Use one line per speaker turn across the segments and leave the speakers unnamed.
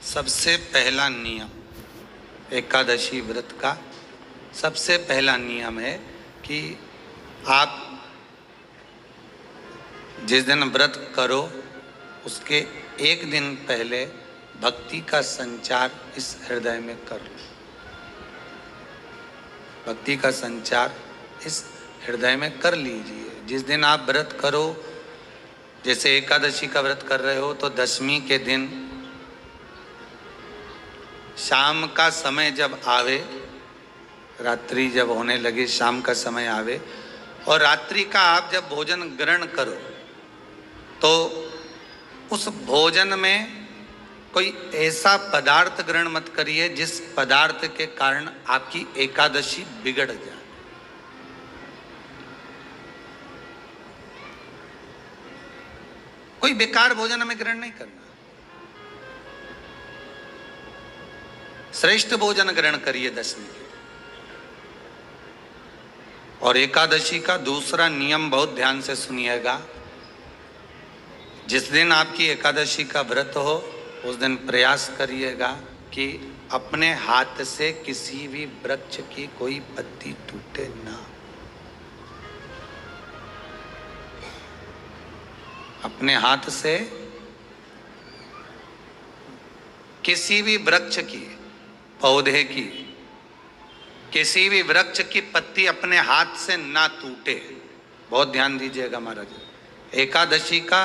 सबसे पहला नियम एकादशी व्रत का सबसे पहला नियम है कि आप जिस दिन व्रत करो उसके एक दिन पहले भक्ति का संचार इस हृदय में कर लो। भक्ति का संचार इस हृदय में कर लीजिए। जिस दिन आप व्रत करो, जैसे एकादशी का व्रत कर रहे हो तो दशमी के दिन शाम का समय जब आवे, रात्रि जब होने लगे, शाम का समय आवे और रात्रि का आप जब भोजन ग्रहण करो तो उस भोजन में कोई ऐसा पदार्थ ग्रहण मत करिए जिस पदार्थ के कारण आपकी एकादशी बिगड़ जाए। कोई बेकार भोजन हमें ग्रहण नहीं करना। श्रेष्ठ भोजन ग्रहण करिए दशमी के। और एकादशी का दूसरा नियम बहुत ध्यान से सुनिएगा। जिस दिन आपकी एकादशी का व्रत हो उस दिन प्रयास करिएगा कि अपने हाथ से किसी भी वृक्ष की कोई पत्ती टूटे ना। अपने हाथ से किसी भी वृक्ष की, पौधे की, किसी भी वृक्ष की पत्ती अपने हाथ से ना टूटे। बहुत ध्यान दीजिएगा महाराज। एकादशी का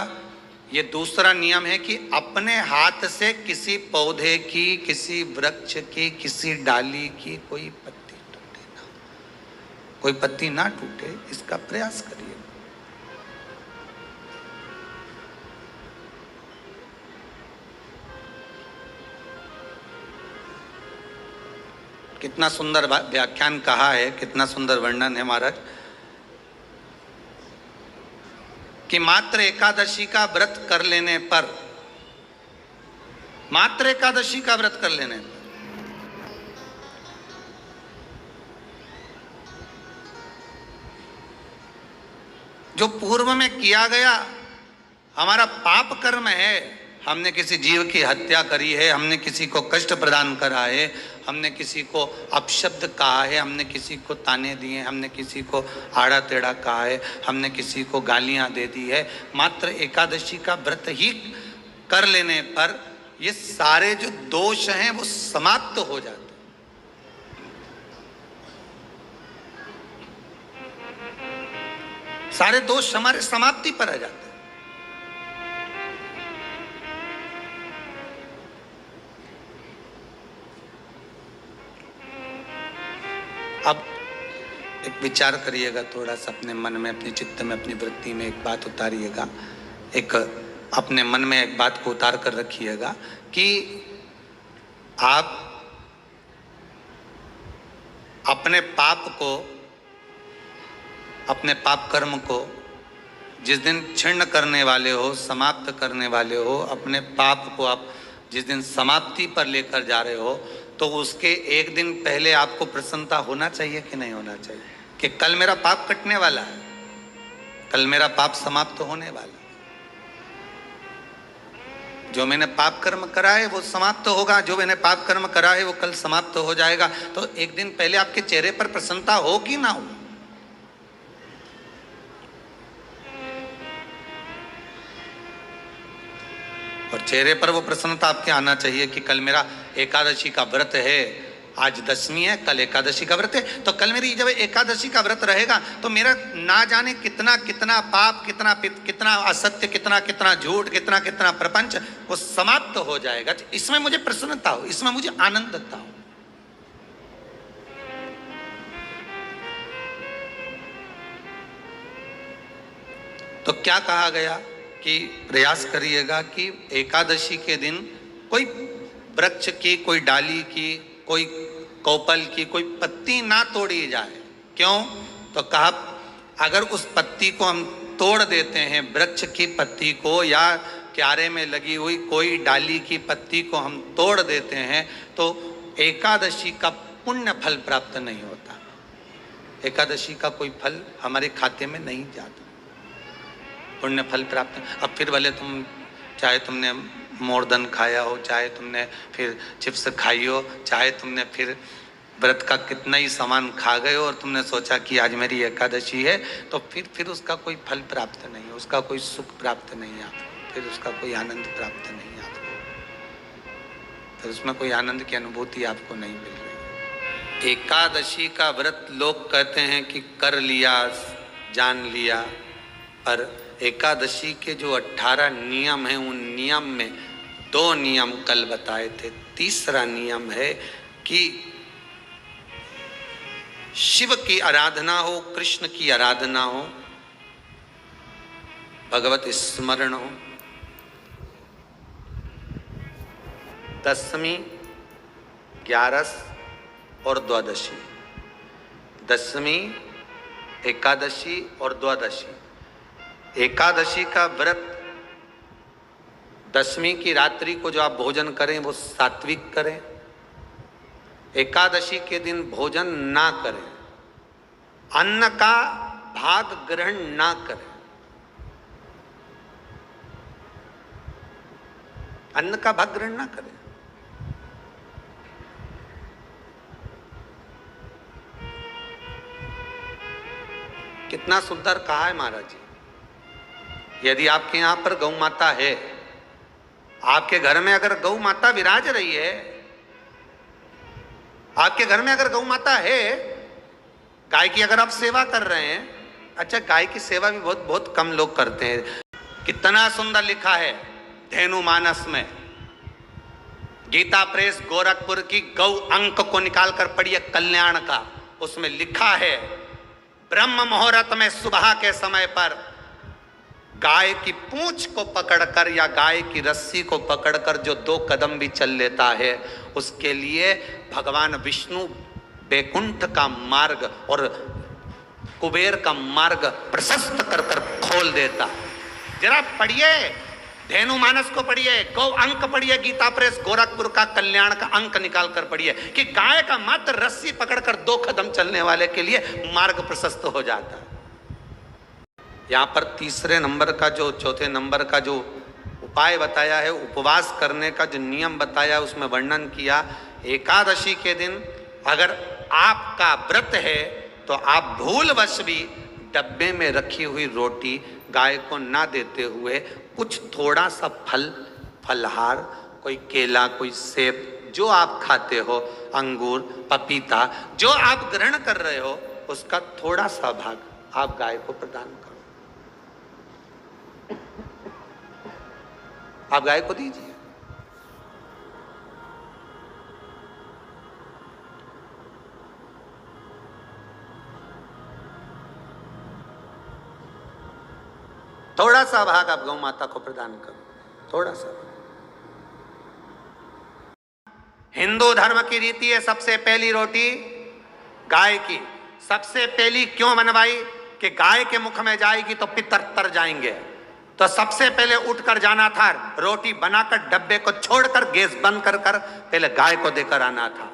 ये दूसरा नियम है कि अपने हाथ से किसी पौधे की, किसी वृक्ष की, किसी डाली की कोई पत्ती टूटे ना, कोई पत्ती ना टूटे, इसका प्रयास करिए। कितना सुंदर व्याख्यान कहा है, कितना सुंदर वर्णन है महाराज कि मात्र एकादशी का व्रत कर लेने पर, मात्र एकादशी का व्रत कर लेने पर जो पूर्व में किया गया हमारा पाप कर्म है, हमने किसी जीव की हत्या करी है, हमने किसी को कष्ट प्रदान करा है, हमने किसी को अपशब्द कहा है, हमने किसी को ताने दिए, हमने किसी को आड़ा टेढ़ा कहा है, हमने किसी को गालियां दे दी है, मात्र एकादशी का व्रत ही कर लेने पर ये सारे जो दोष हैं वो समाप्त हो जाते हैं। सारे दोष हमारे समाप्ति पर आ जाते हैं। अब एक विचार करिएगा थोड़ा सा अपने मन में, अपने चित्त में, अपनी वृत्ति में एक बात उतारिएगा। एक अपने मन में एक बात को उतार कर रखिएगा कि आप अपने पाप को, अपने पाप कर्म को जिस दिन क्षीण करने वाले हो, समाप्त करने वाले हो, अपने पाप को आप जिस दिन समाप्ति पर लेकर जा रहे हो तो उसके एक दिन पहले आपको प्रसन्नता होना चाहिए कि नहीं होना चाहिए कि कल मेरा पाप कटने वाला है, कल मेरा पाप समाप्त होने वाला है। जो मैंने पाप कर्म करा है वो समाप्त होगा, जो मैंने पाप कर्म करा है वो कल समाप्त हो जाएगा। तो एक दिन पहले आपके चेहरे पर प्रसन्नता हो कि ना हो? और चेहरे पर वो प्रसन्नता आपके आना चाहिए कि कल मेरा एकादशी का व्रत है, आज दशमी है, कल एकादशी का व्रत है, तो कल मेरी जब एकादशी का व्रत रहेगा तो मेरा ना जाने कितना कितना पाप, कितना असत्य, कितना झूठ, कितना प्रपंच वो समाप्त हो जाएगा। इसमें मुझे प्रसन्नता हो, इसमें मुझे आनंदता हो। तो क्या कहा गया कि प्रयास करिएगा कि एकादशी के दिन कोई वृक्ष की, कोई डाली की, कोई कोपल की कोई पत्ती ना तोड़ी जाए। क्यों? तो कहा अगर उस पत्ती को हम तोड़ देते हैं, वृक्ष की पत्ती को या क्यारे में लगी हुई कोई डाली की पत्ती को हम तोड़ देते हैं तो एकादशी का पुण्य फल प्राप्त नहीं होता। एकादशी का कोई फल हमारे खाते में नहीं जाता, पुण्य फल प्राप्त। अब फिर भले तुम चाहे तुमने मोरदन खाया हो, चाहे तुमने फिर चिप्स खाई हो, चाहे तुमने फिर व्रत का कितना ही सामान खा गए हो और तुमने सोचा कि आज मेरी एकादशी है, तो फिर उसका कोई फल प्राप्त नहीं है, उसका कोई सुख प्राप्त नहीं है आपको, फिर उसका कोई आनंद प्राप्त नहीं है आपको, फिर उसमें कोई आनंद की अनुभूति आपको नहीं मिल रही। एकादशी का व्रत लोग कहते हैं कि कर लिया, जान लिया, पर एकादशी के जो 18 नियम हैं, उन नियम में 2 नियम कल बताए थे। तीसरा नियम है कि शिव की आराधना हो, कृष्ण की आराधना हो, भगवत स्मरण हो। दशमी, 11 और द्वादशी, दशमी, एकादशी और द्वादशी। एकादशी का व्रत, दशमी की रात्रि को जो आप भोजन करें वो सात्विक करें, एकादशी के दिन भोजन ना करें, अन्न का भाग ग्रहण ना करें, अन्न का भाग ग्रहण ना करें। कितना सुंदर कहा है महाराज जी। यदि आपके यहां पर गौ माता है, आपके घर में अगर गौ माता विराज रही है, आपके घर में अगर गौ माता है, गाय की अगर आप सेवा कर रहे हैं, अच्छा गाय की सेवा भी बहुत बहुत कम लोग करते हैं। कितना सुंदर लिखा है धेनु मानस में, गीता प्रेस गोरखपुर की गौ अंक को निकालकर पढ़िए कल्याण का, उसमें लिखा है ब्रह्म मुहूर्त में सुबह के समय पर गाय की पूंछ को पकड़कर या गाय की रस्सी को पकड़कर जो 2 कदम भी चल लेता है, उसके लिए भगवान विष्णु बैकुंठ का मार्ग और कुबेर का मार्ग प्रशस्त कर कर खोल देता। जरा पढ़िए धेनु मानस को, पढ़िए गौ अंक, पढ़िए गीता प्रेस गोरखपुर का कल्याण का अंक निकाल कर पढ़िए कि गाय का मात्र रस्सी पकड़कर 2 कदम चलने वाले के लिए मार्ग प्रशस्त हो जाता है। यहाँ पर तीसरे नंबर का जो, चौथे नंबर का जो उपाय बताया है, उपवास करने का जो नियम बताया, उसमें वर्णन किया एकादशी के दिन अगर आपका व्रत है तो आप भूलवश भी डब्बे में रखी हुई रोटी गाय को ना देते हुए कुछ थोड़ा सा फल, फलहार, कोई केला, कोई सेब, जो आप खाते हो, अंगूर, पपीता, जो आप ग्रहण कर रहे हो, उसका थोड़ा सा भाग आप गाय को प्रदान करो, आप गाय को दीजिए। थोड़ा सा भाग आप गौ माता को प्रदान करो, थोड़ा सा। हिंदू धर्म की रीति है सबसे पहली रोटी गाय की। सबसे पहली क्यों बनवाई? कि गाय के मुख में जाएगी तो पितर तर जाएंगे, तो सबसे पहले उठकर जाना था, रोटी बनाकर डब्बे को छोड़कर गैस बंद कर पहले गाय को देकर आना था,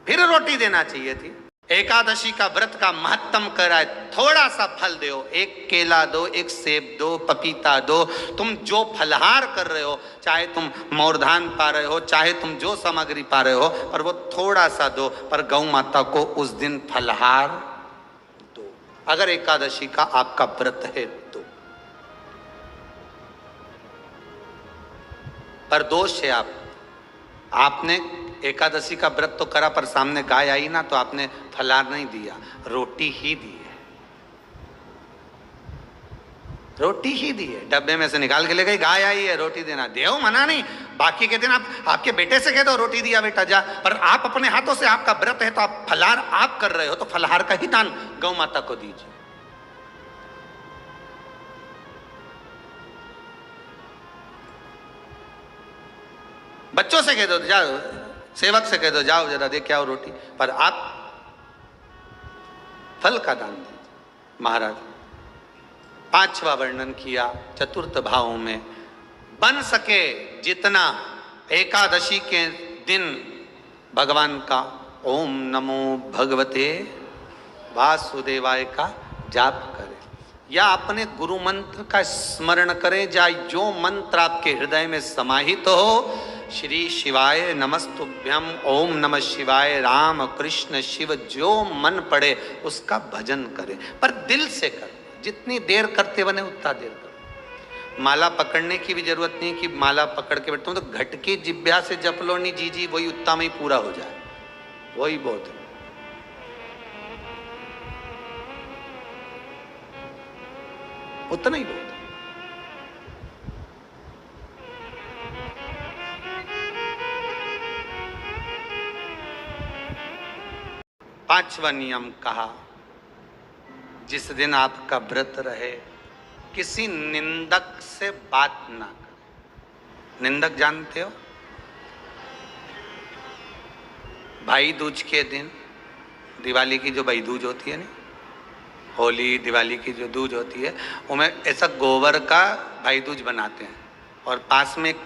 फिर रोटी देना चाहिए थी। एकादशी का व्रत का महत्तम कराए, थोड़ा सा फल दो, एक केला दो, एक सेब दो, पपीता दो, तुम जो फलहार कर रहे हो, चाहे तुम मोरधान पा रहे हो, चाहे तुम जो सामग्री पा रहे हो, पर वो थोड़ा सा दो, पर गौ माता को उस दिन फलहार दो, अगर एकादशी का आपका व्रत है तो। पर दोष है आपने एकादशी का व्रत तो करा, पर सामने गाय आई ना तो आपने फलाहार नहीं दिया, रोटी ही दी है, रोटी ही दी है, डब्बे में से निकाल के ले गई, गाय आई है रोटी देना, देव मना नहीं। बाकी के दिन आप आपके बेटे से कह दो रोटी दिया बेटा जा, पर आप अपने हाथों से, आपका व्रत है तो आप फलाहार आप कर रहे हो, तो फलाहार का ही दान गौ माता को दीजिए। बच्चों से कह दो, जाओ, सेवक से कह दो जाओ जरा दे के आओ रोटी, पर आप फल का दान दीजिए। महाराज 5वां वर्णन किया चतुर्थ भाव में, बन सके जितना एकादशी के दिन भगवान का ओम नमो भगवते वासुदेवाय का जाप करें। या अपने गुरु मंत्र का स्मरण करें, या जो मंत्र आपके हृदय में समाहित हो, श्री शिवाय नमस्तुभ्यम, ओम नमः शिवाय, राम कृष्ण शिव, जो मन पड़े उसका भजन करें, पर दिल से करें। जितनी देर करते बने उतना देर करो। माला पकड़ने की भी जरूरत नहीं कि माला पकड़ के बैठता हूं तो घट की जिब्या से जप लो, नहीं जी वही उतना में ही पूरा हो जाए, वही बहुत है। उतना ही बहुत है। पांचवा नियम कहा, जिस दिन आपका व्रत रहे किसी निंदक से बात ना करें। निंदक जानते हो? भाई दूज के दिन, दिवाली की जो भाई दूज होती है ना, होली दिवाली की जो दूज होती है, उनमें ऐसा गोबर का भाई दूज बनाते हैं और पास में एक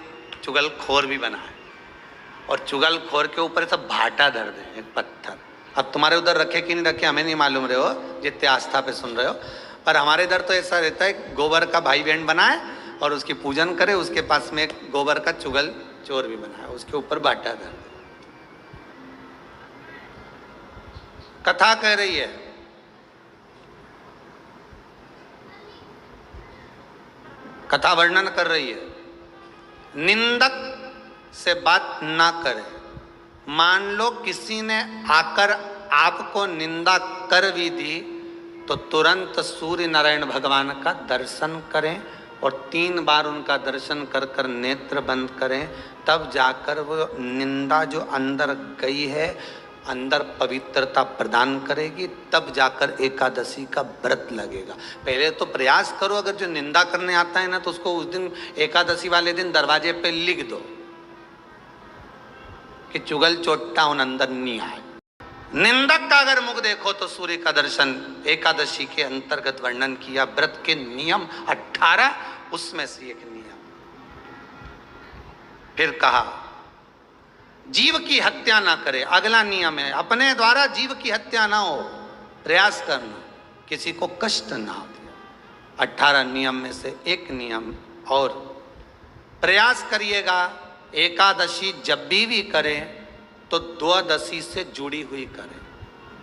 चुगलखोर भी बना है, और चुगलखोर के ऊपर ऐसा भाटा धर दे, एक पत्थर। अब तुम्हारे उधर रखे कि नहीं रखे हमें नहीं मालूम रहे हो, जितने आस्था पे सुन रहे हो, पर हमारे इधर तो ऐसा रहता है, गोबर का भाई बहन बनाए और उसकी पूजन करे, उसके पास में एक गोबर का चुगल चोर भी बनाए, उसके ऊपर भाटा धर दे। कथा कह रही है, कथा वर्णन कर रही है, निंदक से बात ना करें। मान लो किसी ने आकर आपको निंदा कर भी दी तो तुरंत सूर्य नारायण भगवान का दर्शन करें और 3 बार उनका दर्शन कर कर नेत्र बंद करें, तब जाकर वो निंदा जो अंदर गई है अंदर पवित्रता प्रदान करेगी, तब जाकर एकादशी का व्रत लगेगा। पहले तो प्रयास करो, अगर जो निंदा करने आता है ना तो उसको उस दिन एकादशी वाले दिन दरवाजे पे लिख दो कि चुगल चोट्टा उन अंदर नहीं आए। निंदक का अगर मुख देखो तो सूर्य का दर्शन एकादशी के अंतर्गत वर्णन किया। व्रत के नियम 18, उसमें से एक नियम। फिर कहा जीव की हत्या ना करे। अगला नियम है अपने द्वारा जीव की हत्या ना हो, प्रयास करना, किसी को कष्ट ना हो। 18 नियम में से एक नियम और, प्रयास करिएगा एकादशी जब भी करें तो द्वादशी से जुड़ी हुई करें,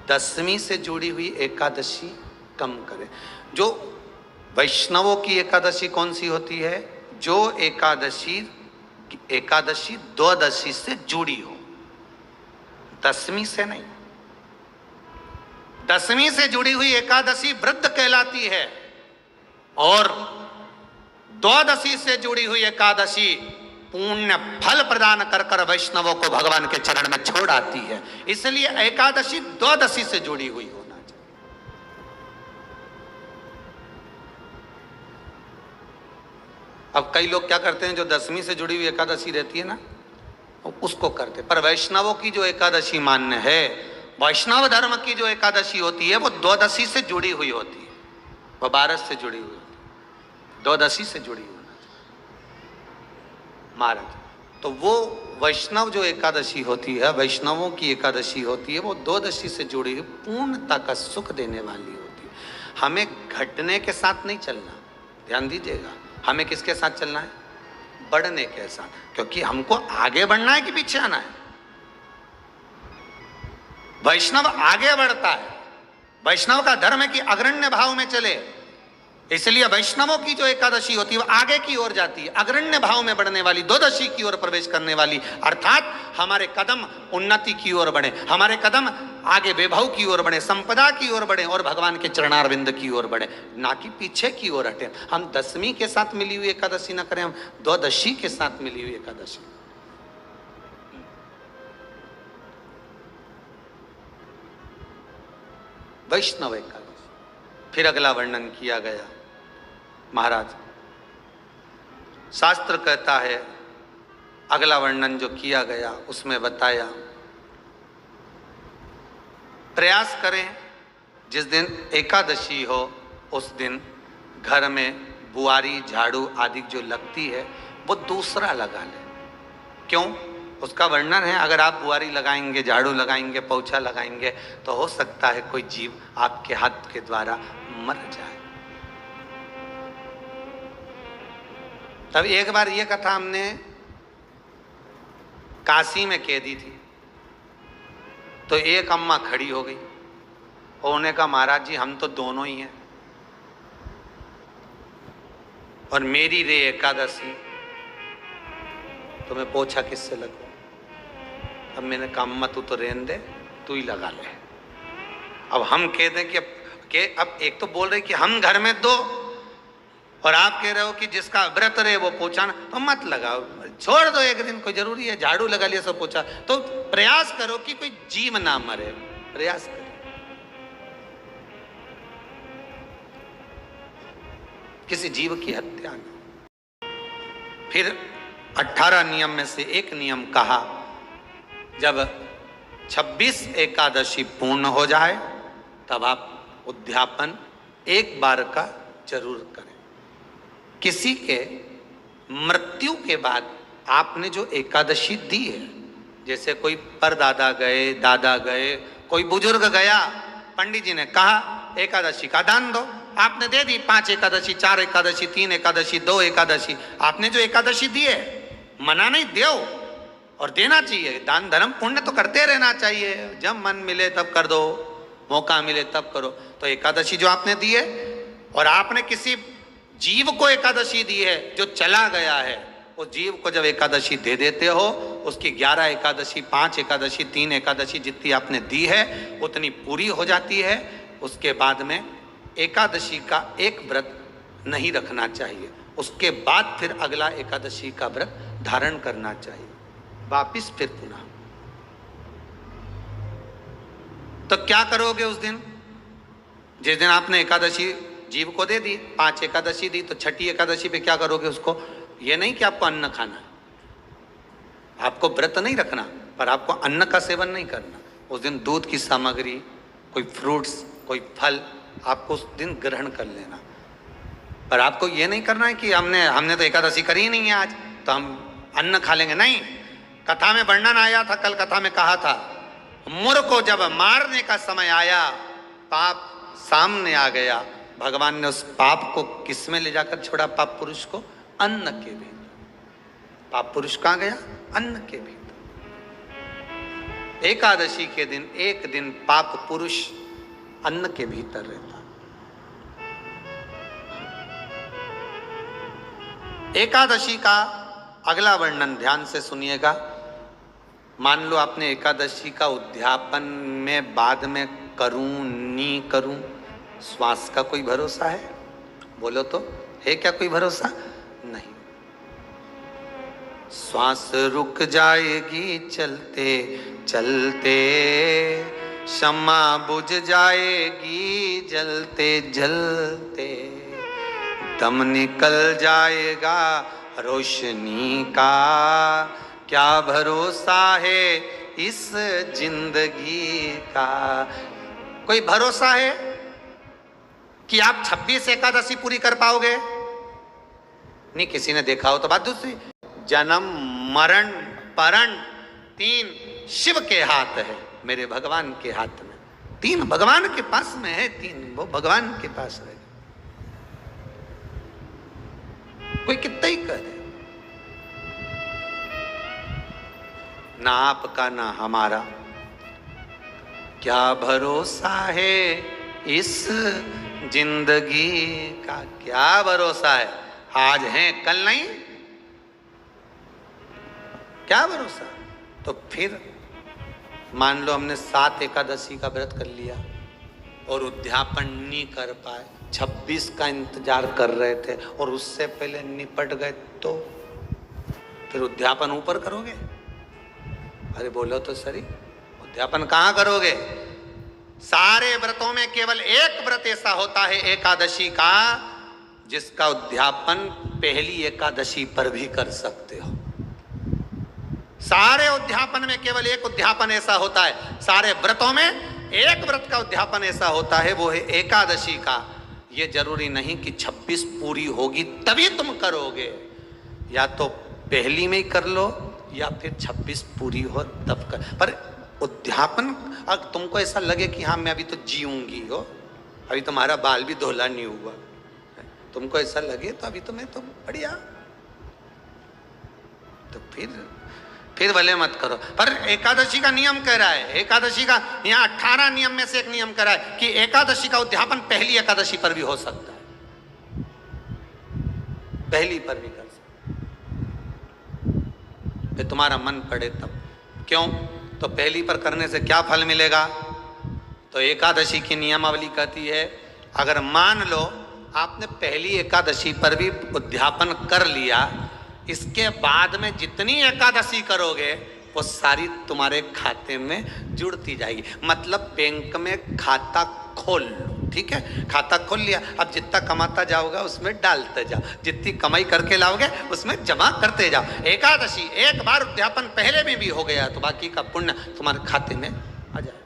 दशमी से जुड़ी हुई एकादशी कम करें। जो वैष्णवों की एकादशी कौन सी होती है? जो एकादशी द्वादशी से जुड़ी हो, दशमी से नहीं। दशमी से जुड़ी हुई एकादशी वृद्ध कहलाती है और द्वादशी से जुड़ी हुई एकादशी पुण्य फल प्रदान कर कर वैष्णवों को भगवान के चरण में छोड़ आती है। इसलिए एकादशी द्वादशी से जुड़ी हुई होना चाहिए। अब कई लोग क्या करते हैं, जो दशमी से जुड़ी हुई एकादशी रहती है ना, उसको करते, पर वैष्णवों की जो एकादशी मान्य है, वैष्णव धर्म की जो एकादशी होती है वो द्वादशी से जुड़ी हुई होती है, वो 12 से जुड़ी हुई होती है, द्वादशी से जुड़ी हुई महाराज। तो वो वैष्णव जो एकादशी होती है, वैष्णवों की एकादशी होती है, वो द्वादशी से जुड़ी हुई पूर्णता का सुख देने वाली होती है। हमें घटने के साथ नहीं चलना, ध्यान दीजिएगा। हमें किसके साथ चलना है? बढ़ने के साथ, क्योंकि हमको आगे बढ़ना है कि पीछे आना है। वैष्णव आगे बढ़ता है, वैष्णव का धर्म है कि अग्रण्य भाव में चले, इसलिए वैष्णवों की जो एकादशी होती है वो आगे की ओर जाती है, अग्रण्य भाव में बढ़ने वाली, द्वादशी की ओर प्रवेश करने वाली। अर्थात हमारे कदम उन्नति की ओर बढ़े, हमारे कदम आगे वैभव की ओर बढ़े, संपदा की ओर बढ़े और भगवान के चरणारविंद की ओर बढ़े, ना कि पीछे की ओर हटे। हम दशमी के साथ मिली हुई एकादशी ना करें, हम द्वादशी के साथ मिली हुई एकादशी। वैष्णव एकादशी। फिर अगला वर्णन किया गया महाराज, शास्त्र कहता है, अगला वर्णन जो किया गया उसमें बताया, प्रयास करें जिस दिन एकादशी हो उस दिन घर में बुआरी झाड़ू आदि जो लगती है वो दूसरा लगा लें। क्यों? उसका वर्णन है, अगर आप बुआरी लगाएंगे, झाड़ू लगाएंगे, पोछा लगाएंगे तो हो सकता है कोई जीव आपके हाथ के द्वारा मर जाए। तब एक बार ये कथा हमने काशी में कह दी थी, तो एक अम्मा खड़ी हो गई और उन्होंने कहा महाराज जी हम तो दोनों ही हैं और मेरी रे एकादशी। तो मैं पूछा किससे लगो? अब मैंने कहा अम्मा तू तो रहने दे, तू ही लगा ले। अब हम कह दें कि अब एक तो बोल रहे कि हम घर में दो और आप कह रहे हो कि जिसका व्रत रहे वो पोछाना, तो मत लगाओ, छोड़ दो एक दिन, कोई जरूरी है झाड़ू लगा लिया सब पोछा। तो प्रयास करो कि कोई जीव ना मरे, प्रयास करो। किसी जीव की हत्या ना। फिर 18 नियम में से एक नियम कहा, जब 26 एकादशी पूर्ण हो जाए तब आप उद्यापन एक बार का जरूर करें। किसी के मृत्यु के बाद आपने जो एकादशी दी है, जैसे कोई परदादा गए, दादा गए, कोई बुजुर्ग गया, पंडित जी ने कहा एकादशी का दान दो, आपने दे दी 5 एकादशी, 4 एकादशी, 3 एकादशी, 2 एकादशी, आपने जो एकादशी दी है, मना नहीं, दो और देना चाहिए। दान धर्म पुण्य तो करते रहना चाहिए, जब मन मिले तब कर दो, मौका मिले तब करो। तो एकादशी जो आपने दी है, और आपने किसी जीव को एकादशी दी है जो चला गया है, उस जीव को जब एकादशी दे देते हो, उसकी 11 एकादशी, 5 एकादशी, 3 एकादशी जितनी आपने दी है उतनी पूरी हो जाती है। उसके बाद में एकादशी का एक व्रत नहीं रखना चाहिए, उसके बाद फिर अगला एकादशी का व्रत धारण करना चाहिए, वापिस फिर पुनः। तो क्या करोगे उस दिन? जिस दिन आपने एकादशी जीव को दे दी, 5 एकादशी दी, तो छठी एकादशी पे क्या करोगे उसको? ये नहीं कि आपको अन्न खाना है, आपको व्रत नहीं रखना, पर आपको अन्न का सेवन नहीं करना। उस दिन दूध की सामग्री, कोई फ्रूट्स, कोई फल आपको उस दिन ग्रहण कर लेना, पर आपको ये नहीं करना है कि हमने तो एकादशी करी ही नहीं है आज, तो हम अन्न खा लेंगे। नहीं, कथा में वर्णन आया था, कल कथा में कहा था, मुर को जब मारने का समय आया, पाप सामने आ गया, भगवान ने उस पाप को किस में ले जाकर छोड़ा? पाप पुरुष को अन्न के भीतर। पाप पुरुष कहां गया? अन्न के भीतर। एकादशी के दिन एक दिन पाप पुरुष अन्न के भीतर रहता। एकादशी का अगला वर्णन ध्यान से सुनिएगा। मान लो आपने एकादशी का उद्यापन में बाद में करूं नहीं करूं, श्वास का कोई भरोसा है? बोलो तो, है क्या कोई भरोसा? नहीं। श्वास रुक जाएगी चलते चलते, शम्मा बुझ जाएगी जलते जलते, दम निकल जाएगा रोशनी का, क्या भरोसा है इस जिंदगी का? कोई भरोसा है कि आप 26 एकादशी पूरी कर पाओगे? नहीं, किसी ने देखा हो तो बात दूसरी। जन्म मरण परण 3 शिव के हाथ है, मेरे भगवान के हाथ में। 3 भगवान के पास में है, 3 वो भगवान के पास है। कोई कितना ही करे, ना आपका ना हमारा, क्या भरोसा है इस जिंदगी का? क्या भरोसा है? आज है कल नहीं, क्या भरोसा? तो फिर मान लो हमने 7 एकादशी का व्रत कर लिया और उद्यापन नहीं कर पाए, 26 का इंतजार कर रहे थे और उससे पहले निपट गए, तो फिर उद्यापन ऊपर करोगे? अरे बोलो तो सही, उद्यापन कहां करोगे? सारे व्रतों में केवल एक व्रत ऐसा होता है एकादशी का, जिसका उद्यापन पहली एकादशी पर भी कर सकते हो। सारे उद्यापन में केवल एक उद्यापन ऐसा होता है, सारे व्रतों में एक व्रत का उद्यापन ऐसा होता है, वो है एकादशी का। ये जरूरी नहीं कि 26 पूरी होगी तभी तुम करोगे, या तो पहली में ही कर लो या फिर 26 पूरी हो तब कर। पर उद्यापन, अगर तुमको ऐसा लगे कि हाँ मैं अभी तो जीऊंगी हो, अभी तुम्हारा बाल भी धोला नहीं हुआ, तुमको ऐसा लगे तो अभी तो मैं तो बढ़िया तो फिर भले मत करो। पर एकादशी का नियम कह रहा है, एकादशी का यहाँ 18 नियम में से एक नियम कह रहा है कि एकादशी का उद्यापन पहली एकादशी पर भी हो सकता है, पहली पर भी कर सकते, फिर तुम्हारा मन पड़े तब। क्यों? तो पहली पर करने से क्या फल मिलेगा? तो एकादशी की नियमावली कहती है, अगर मान लो आपने पहली एकादशी पर भी उद्यापन कर लिया, इसके बाद में जितनी एकादशी करोगे वो सारी तुम्हारे खाते में जुड़ती जाएगी। मतलब बैंक में खाता खोल लो, ठीक है, खाता खोल लिया, अब जितना कमाता जाओगा उसमें डालते जाओ, जितनी कमाई करके लाओगे उसमें जमा करते जाओ। एकादशी एक बार उद्यापन पहले में भी हो गया तो बाकी का पुण्य तुम्हारे खाते में आ जाए,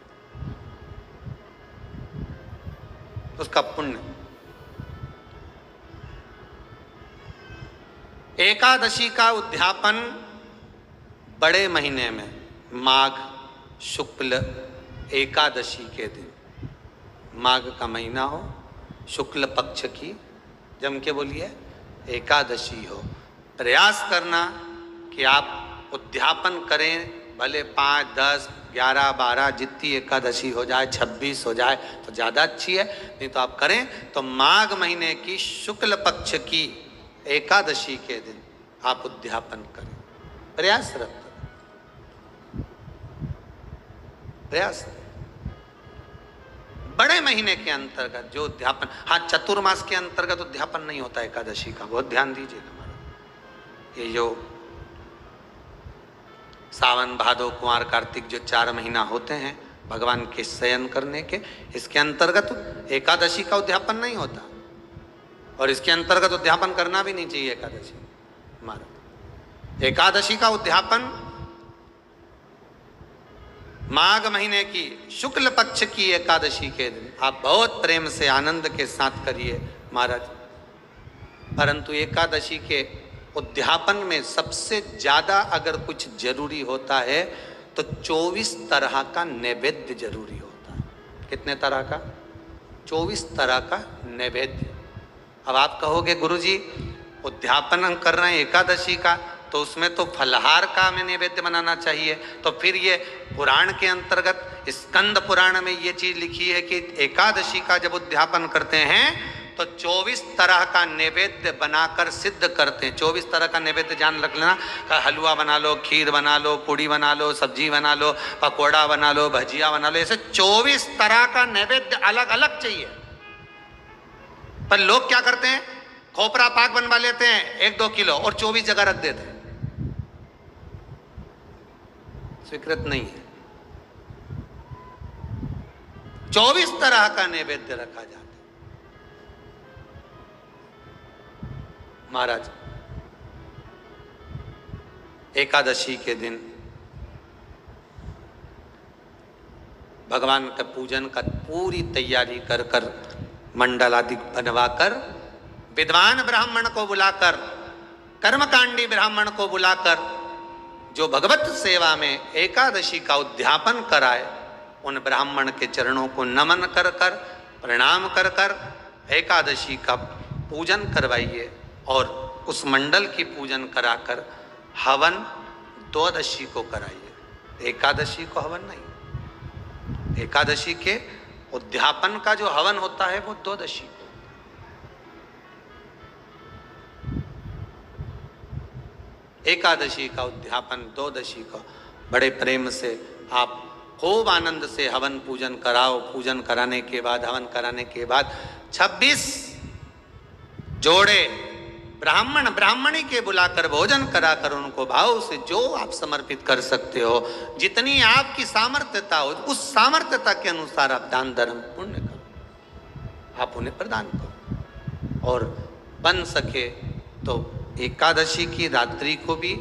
उसका पुण्य। एकादशी का उद्यापन बड़े महीने में माघ शुक्ल एकादशी के दिन, माघ का महीना हो, शुक्ल पक्ष की, जम के बोलिए, एकादशी हो, प्रयास करना कि आप उद्यापन करें, भले 5, 10, 11, 12 जितनी एकादशी हो जाए, 26 हो जाए तो ज़्यादा अच्छी है, नहीं तो आप करें तो माघ महीने की शुक्ल पक्ष की एकादशी के दिन आप उद्यापन करें, प्रयासरत प्रयास। बड़े महीने के अंतर्गत जो उद्यापन, हाँ चतुर्मास के अंतर्गत उद्यापन नहीं होता एकादशी का, बहुत ध्यान दीजिएगा। ये जो सावन भादो कुंवर कार्तिक जो 4 महीना होते हैं भगवान के शयन करने के, इसके अंतर्गत एकादशी का उद्यापन नहीं होता, और इसके अंतर्गत उद्यापन करना भी नहीं चाहिए एकादशी हमारा। एकादशी का उद्यापन माघ महीने की शुक्ल पक्ष की एकादशी के दिन आप बहुत प्रेम से आनंद के साथ करिए महाराज। परंतु एकादशी के उद्यापन में सबसे ज्यादा अगर कुछ जरूरी होता है तो 24 तरह का नैवेद्य जरूरी होता है। कितने तरह का? 24 तरह का नैवेद्य। अब आप कहोगे गुरुजी उद्यापन हम कर रहे हैं एकादशी का, तो उसमें तो फलहार का हमें नैवेद्य बनाना चाहिए। तो फिर ये पुराण के अंतर्गत स्कंद पुराण में ये चीज लिखी है कि एकादशी का जब उद्यापन करते हैं तो 24 तरह का नैवेद्य बनाकर सिद्ध करते हैं। 24 तरह का नैवेद्य जान रख लेना, हलवा बना लो, खीर बना लो, पूड़ी बना लो, सब्जी बना लो, पकौड़ा बना लो, भजिया बना लो, ऐसे 24 तरह का नैवेद्य अलग अलग चाहिए। पर लोग क्या करते हैं, खोपरा पाक बनवा लेते हैं 1-2 किलो और 24 जगह रख देते हैं। स्वीकृत नहीं है। 24 तरह का नैवेद्य रखा जाता है। महाराज एकादशी के दिन भगवान का पूजन का पूरी तैयारी कर कर मंडल आदि बनवाकर विद्वान ब्राह्मण को बुलाकर, कर्मकांडी ब्राह्मण को बुलाकर जो भगवत सेवा में एकादशी का उद्यापन कराए, उन ब्राह्मण के चरणों को नमन कर कर, प्रणाम कर कर एकादशी का पूजन करवाइए और उस मंडल की पूजन कराकर हवन द्वादशी को कराइए। एकादशी को हवन नहीं, एकादशी के उद्यापन का जो हवन होता है वो द्वादशी को। एकादशी का उद्यापन द्वादशी को बड़े प्रेम से आप खूब आनंद से हवन पूजन कराओ। पूजन कराने के बाद, हवन कराने के बाद 26 जोड़े ब्राह्मण ब्राह्मणी के बुलाकर भोजन कराकर उनको भाव से जो आप समर्पित कर सकते हो, जितनी आपकी सामर्थ्यता हो, उस सामर्थ्यता के अनुसार आप दान धर्म पुण्य करो, आप उन्हें प्रदान करो। और बन सके तो एकादशी की रात्रि को भी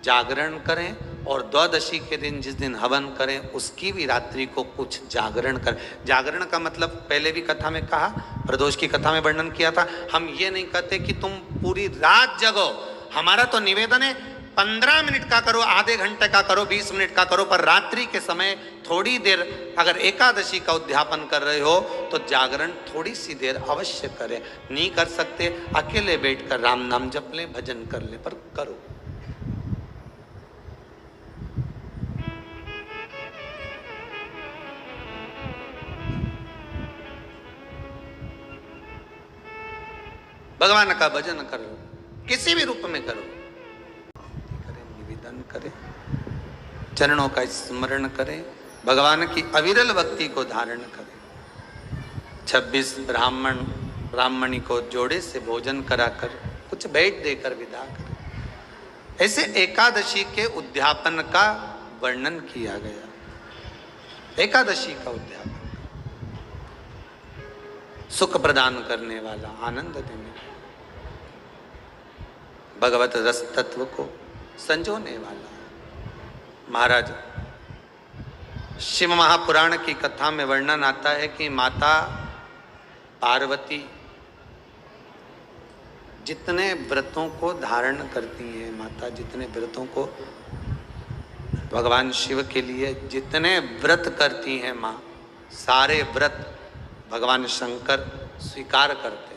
जागरण करें और द्वादशी के दिन जिस दिन हवन करें उसकी भी रात्रि को कुछ जागरण करें। जागरण का मतलब पहले भी कथा में कहा, प्रदोष की कथा में वर्णन किया था। हम ये नहीं कहते कि तुम पूरी रात जगो, हमारा तो निवेदन है 15 मिनट का करो, आधे घंटे का करो, 20 मिनट का करो, पर रात्रि के समय थोड़ी देर अगर एकादशी का उद्यापन कर रहे हो तो जागरण थोड़ी सी देर अवश्य करें। नहीं कर सकते अकेले बैठकर राम नाम जप लें, भजन कर लें, पर करो। भगवान का भजन करो, किसी भी रूप में करो, करें, निवेदन करें, चरणों का स्मरण करें, भगवान की अविरल भक्ति को धारण करें। 26 ब्राह्मणी को जोड़े से भोजन कराकर कुछ भेंट देकर विदा करें। ऐसे एकादशी के उद्यापन का वर्णन किया गया। एकादशी का उद्यापन सुख प्रदान करने वाला, आनंद देने वाला, भगवत रस तत्व को संजोने वाला। महाराज, शिव महापुराण की कथा में वर्णन आता है कि माता पार्वती जितने व्रतों को धारण करती हैं, माता जितने व्रतों को भगवान शिव के लिए जितने व्रत करती हैं माँ, सारे व्रत भगवान शंकर स्वीकार करते